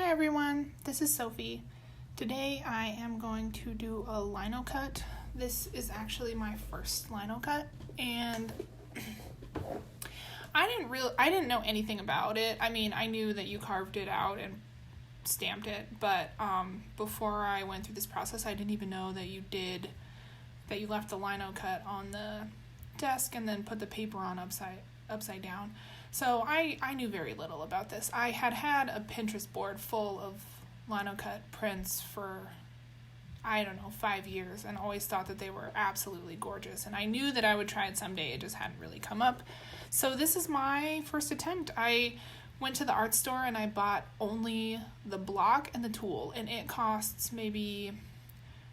Hi everyone, this is Sophie. Today I am going to do a Linocut. This is actually my first Linocut, and I didn't know anything about it. I mean, I knew that you carved it out and stamped it, but before I went through this process, I didn't even know that you left the Linocut on the desk and then put the paper on upside down. So I knew very little about this. I had a Pinterest board full of Linocut prints for, 5 years, and always thought that they were absolutely gorgeous. And I knew that I would try it someday. It just hadn't really come up. So this is my first attempt. I went to the art store and I bought only the block and the tool, and it costs maybe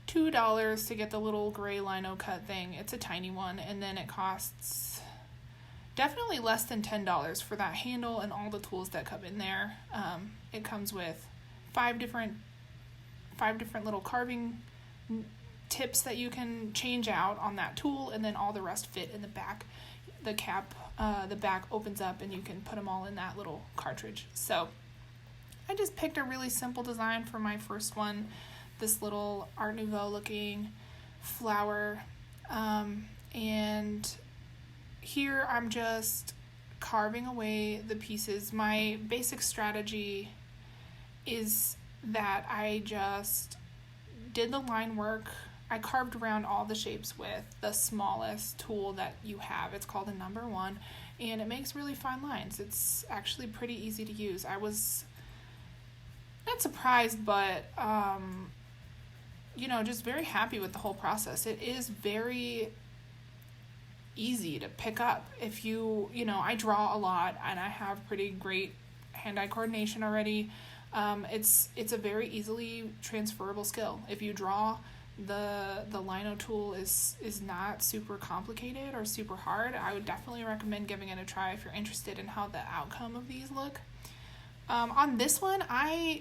$2 to get the little gray Linocut thing. It's a tiny one, and then it costs definitely less than $10 for that handle and all the tools that come in there. It comes with five different little carving tips that you can change out on that tool, and then all the rest fit in the back. The cap, the back opens up and you can put them all in that little cartridge. So I just picked a really simple design for my first one, this little Art Nouveau looking flower, and here I'm just carving away the pieces. My basic strategy is that I just did the line work. I carved around all the shapes with the smallest tool that you have. It's called a number 1, and it makes really fine lines. It's actually pretty easy to use. I was not surprised, but just very happy with the whole process. It is very easy to pick up. If I draw a lot and I have pretty great hand-eye coordination already. It's a very easily transferable skill. If you draw, the Lino tool is not super complicated or super hard. I would definitely recommend giving it a try if you're interested in how the outcome of these look. On this one,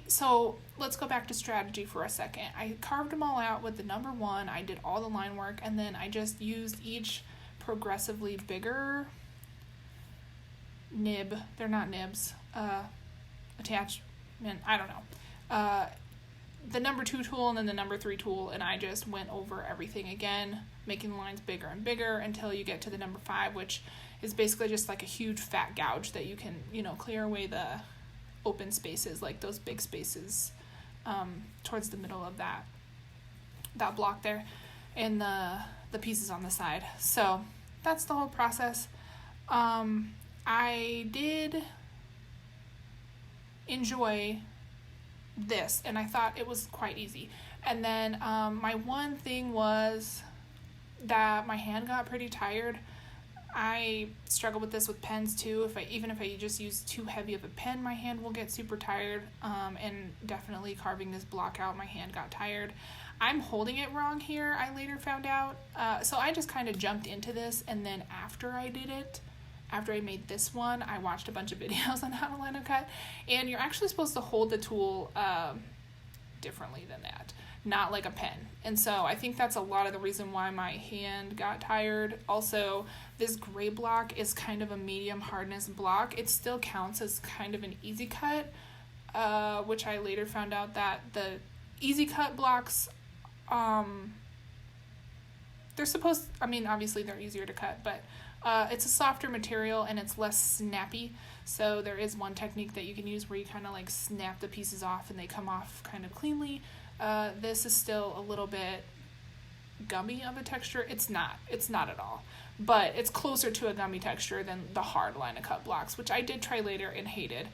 so let's go back to strategy for a second. I carved them all out with the number 1. I did all the line work, and then I just used each progressively bigger nib. They're not nibs. Attachment. I don't know. The number 2 tool and then the number 3 tool, and I just went over everything again, making the lines bigger and bigger until you get to the number 5, which is basically just like a huge fat gouge that you can, clear away the open spaces, like those big spaces towards the middle of that block there, and the pieces on the side. So that's the whole process. I did enjoy this, and I thought it was quite easy. And then my one thing was that my hand got pretty tired. I struggle with this with pens too. Even if I just use too heavy of a pen, my hand will get super tired. And definitely carving this block out, my hand got tired. I'm holding it wrong here, I later found out. So I just kind of jumped into this, and then after I made this one, I watched a bunch of videos on how to Linocut, and you're actually supposed to hold the tool differently than that, not like a pen. And so I think that's a lot of the reason why my hand got tired. Also, this gray block is kind of a medium hardness block. It still counts as kind of an easy cut, which I later found out that the easy cut blocks, obviously they're easier to cut, but it's a softer material and it's less snappy. So there is one technique that you can use where you kind of like snap the pieces off and they come off kind of cleanly. This is still a little bit gummy of a texture. It's not at all, but it's closer to a gummy texture than the hard Linocut blocks, which I did try later and hated.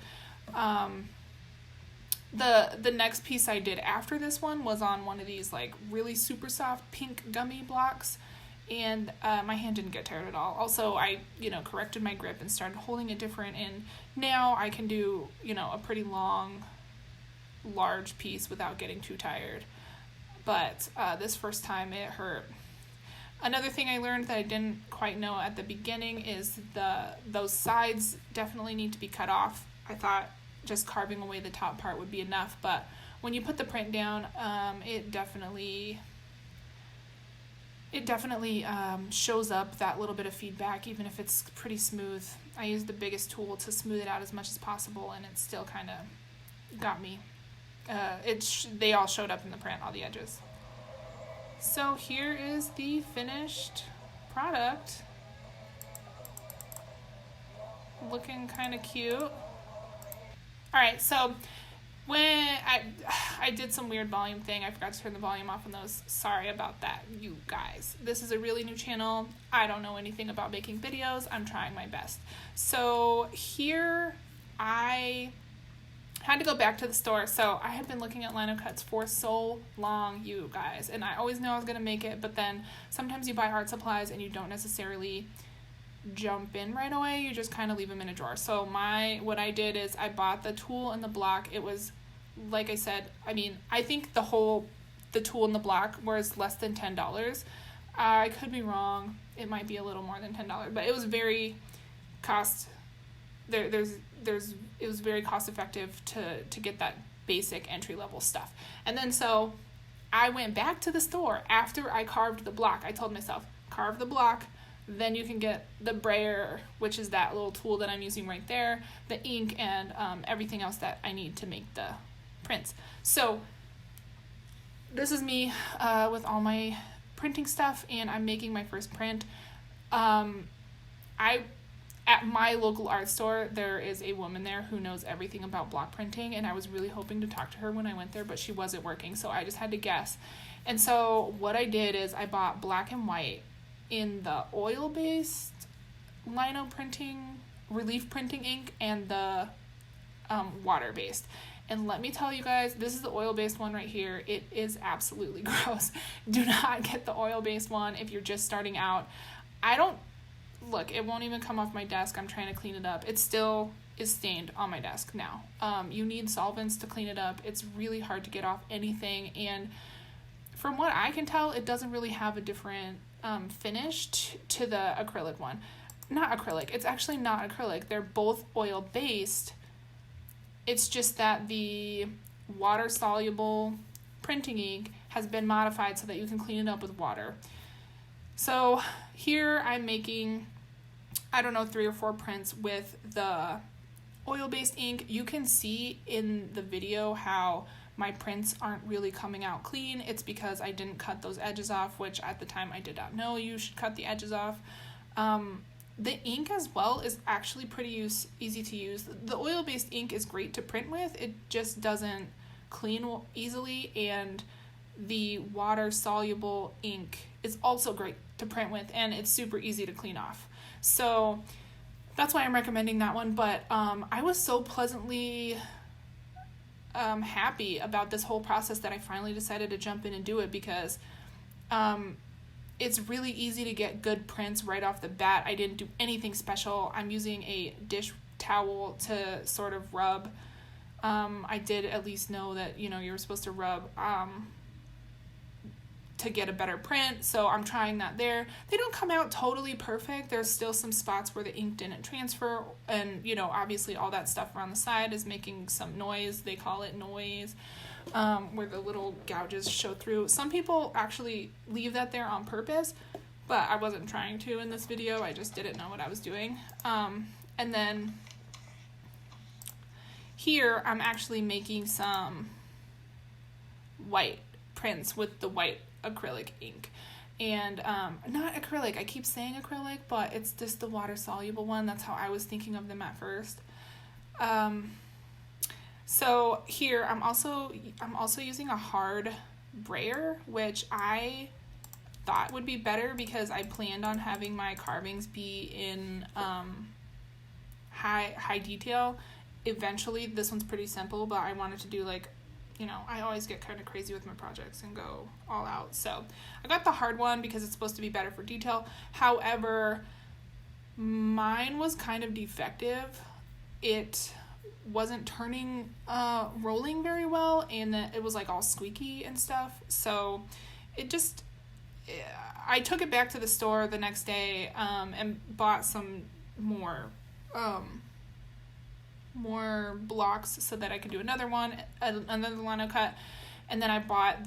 The next piece I did after this one was on one of these like really super soft pink gummy blocks, and my hand didn't get tired at all. Also, I corrected my grip and started holding it different, and now I can do a pretty long, large piece without getting too tired. But this first time it hurt. Another thing I learned that I didn't quite know at the beginning is those sides definitely need to be cut off. I thought just carving away the top part would be enough, but when you put the print down, it definitely shows up that little bit of feedback, even if it's pretty smooth. I used the biggest tool to smooth it out as much as possible, and it still kind of got me. they all showed up in the print, all the edges. So here is the finished product. Looking kind of cute. All right, so when I did some weird volume thing, I forgot to turn the volume off on those. Sorry about that, you guys. This is a really new channel. I don't know anything about making videos. I'm trying my best. So here I had to go back to the store. So I had been looking at Linocuts for so long, you guys, and I always knew I was gonna make it, but then sometimes you buy art supplies and you don't necessarily jump in right away. You just kind of leave them in a drawer. So what I did is I bought the tool and the block. It was, like I said, I mean, I think the tool and the block was less than $10. I could be wrong. It might be a little more than $10, but it was very it was very cost effective to get that basic entry level stuff. And then so I went back to the store after I carved the block. I told myself, carve the block, then you can get the brayer, which is that little tool that I'm using right there, the ink, and everything else that I need to make the prints. So this is me with all my printing stuff, and I'm making my first print. At my local art store, there is a woman there who knows everything about block printing, and I was really hoping to talk to her when I went there, but she wasn't working, so I just had to guess. And so what I did is I bought black and white in the oil-based lino printing, relief printing ink, and the water-based. And let me tell you guys, this is the oil-based one right here. It is absolutely gross. Do not get the oil-based one if you're just starting out. Look, it won't even come off my desk. I'm trying to clean it up. It still is stained on my desk now. You need solvents to clean it up. It's really hard to get off anything, and from what I can tell, it doesn't really have a different finish to the acrylic one. Not acrylic. It's actually not acrylic. They're both oil-based. It's just that the water-soluble printing ink has been modified so that you can clean it up with water. So here I'm making, 3 or 4 prints with the oil-based ink. You can see in the video how my prints aren't really coming out clean. It's because I didn't cut those edges off, which at the time I did not know you should cut the edges off. The ink as well is actually pretty easy to use. The oil-based ink is great to print with. It just doesn't clean easily, and the water-soluble ink is also great to print with, and it's super easy to clean off. So that's why I'm recommending that one. But I was so pleasantly happy about this whole process that I finally decided to jump in and do it, because it's really easy to get good prints right off the bat. I didn't do anything special. I'm using a dish towel to sort of rub. I did at least know that, you're supposed to rub to get a better print, so I'm trying that there. They don't come out totally perfect. There's still some spots where the ink didn't transfer, and obviously all that stuff around the side is making some noise. They call it noise, where the little gouges show through. Some people actually leave that there on purpose, but I wasn't trying to in this video. I just didn't know what I was doing. And then here I'm actually making some white prints with the white acrylic ink, and not acrylic, I keep saying acrylic, but it's just the water soluble one. That's how I was thinking of them at first. So here I'm also using a hard brayer, which I thought would be better because I planned on having my carvings be in high detail. Eventually, this one's pretty simple, but I wanted to do I always get kind of crazy with my projects and go all out. So I got the hard one because it's supposed to be better for detail. However, mine was kind of defective. It wasn't rolling very well, and it was all squeaky and stuff. So I took it back to the store the next day and bought some more blocks so that I could do another Linocut, and then I bought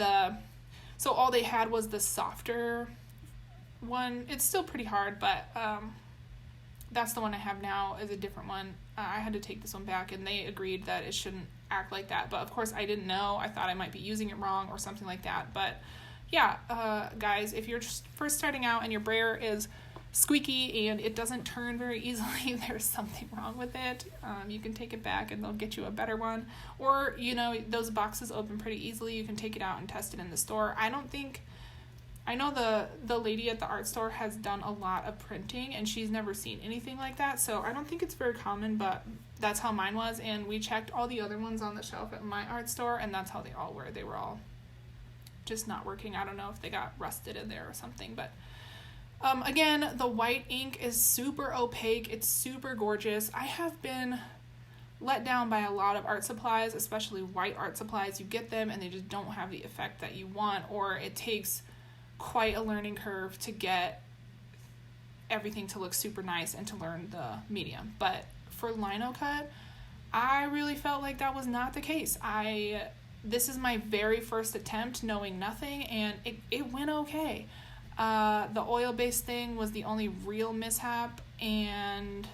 so all they had was the softer one. It's still pretty hard, but that's the one I have now is a different one. I had to take this one back, and they agreed that it shouldn't act like that. But of course, I didn't know. I thought I might be using it wrong or something like that. But yeah, guys, if you're just first starting out and your brayer is squeaky and it doesn't turn very easily, there's something wrong with it. You can take it back and they'll get you a better one. Or, you know, those boxes open pretty easily. You can take it out and test it in the store. I know the lady at the art store has done a lot of printing and she's never seen anything like that, so I don't think it's very common, but that's how mine was. And we checked all the other ones on the shelf at my art store, and that's how they all were. They were all just not working. I don't know if they got rusted in there or something, but again, the white ink is super opaque. It's super gorgeous. I have been let down by a lot of art supplies, especially white art supplies. You get them and they just don't have the effect that you want, or it takes quite a learning curve to get everything to look super nice and to learn the medium. But for Linocut, I really felt like that was not the case. This is my very first attempt knowing nothing, and it went okay. The oil-based thing was the only real mishap, and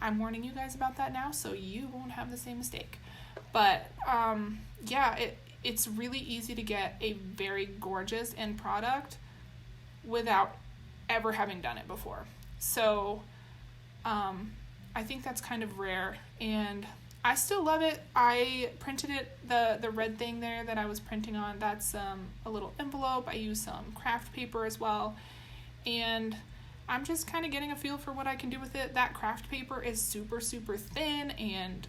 I'm warning you guys about that now so you won't have the same mistake. But yeah, it's really easy to get a very gorgeous end product without ever having done it before. So I think that's kind of rare, and I still love it. I printed it, the red thing there that I was printing on, that's a little envelope. I used some craft paper as well, and I'm just kind of getting a feel for what I can do with it. That craft paper is super, super thin and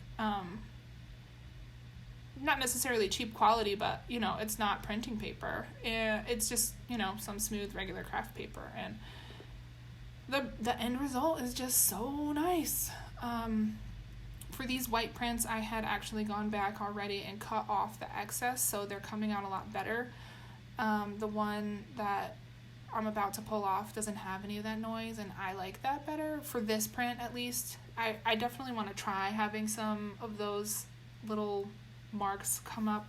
not necessarily cheap quality, but, you know, it's not printing paper. It's just, you know, some smooth, regular craft paper, and the end result is just so nice. For these white prints, I had actually gone back already and cut off the excess, so they're coming out a lot better. The one that I'm about to pull off doesn't have any of that noise, and I like that better, for this print at least. I definitely want to try having some of those little marks come up,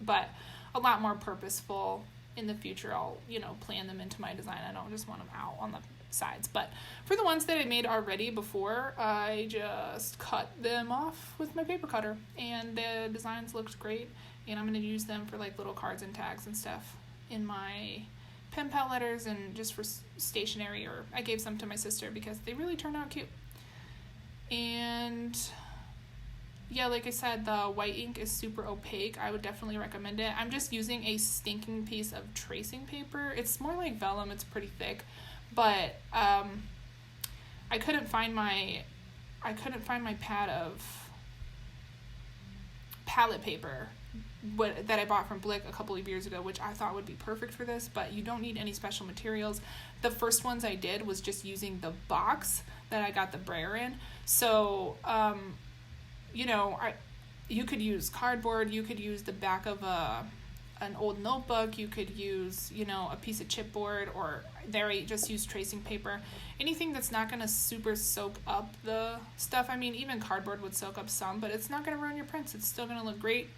but a lot more purposeful in the future. I'll, you know, plan them into my design. I don't just want them out on the sides. But for the ones that I made already before, I just cut them off with my paper cutter, and the designs looked great, and I'm going to use them for like little cards and tags and stuff in my pen pal letters and just for stationery, or I gave some to my sister because they really turned out cute. And yeah, like I said, the white ink is super opaque. I would definitely recommend it. I'm just using a stinking piece of tracing paper. It's more like vellum. It's pretty thick, but I couldn't find my pad of palette paper that I bought from Blick a couple of years ago, which I thought would be perfect for this, but you don't need any special materials. The first ones I did was just using the box that I got the brayer in. So you know, you could use cardboard, you could use the back of an old notebook, you could use, you know, a piece of chipboard, or there I just use tracing paper. Anything that's not going to super soak up the stuff. I mean, even cardboard would soak up some, but it's not going to ruin your prints. It's still going to look great.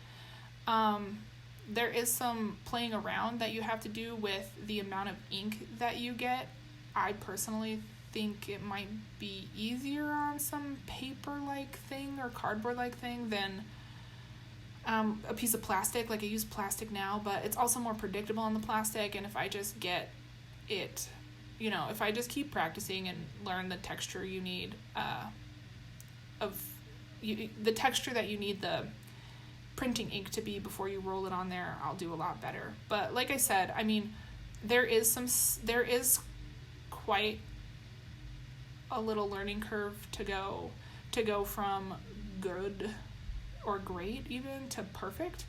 There is some playing around that you have to do with the amount of ink that you get. I personally think it might be easier on some paper-like thing or cardboard-like thing than a piece of plastic. Like, I use plastic now, but it's also more predictable on the plastic, and if I just get it, you know, if I just keep practicing and learn the texture you need the texture that you need the printing ink to be before you roll it on there, I'll do a lot better. But like I said, I mean, there is quite a little learning curve to go from good or great even to perfect,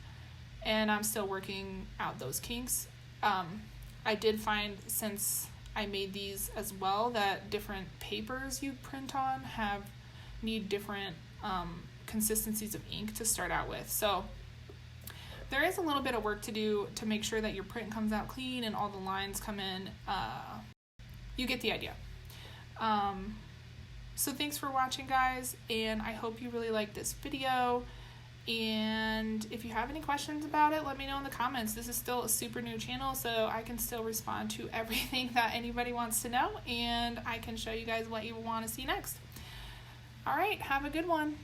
and I'm still working out those kinks. I did find, since I made these as well, that different papers you print on need different consistencies of ink to start out with. So there is a little bit of work to do to make sure that your print comes out clean and all the lines come in. You get the idea. So thanks for watching, guys, and I hope you really liked this video. And if you have any questions about it, let me know in the comments. This is still a super new channel, so I can still respond to everything that anybody wants to know, and I can show you guys what you want to see next. All right, have a good one.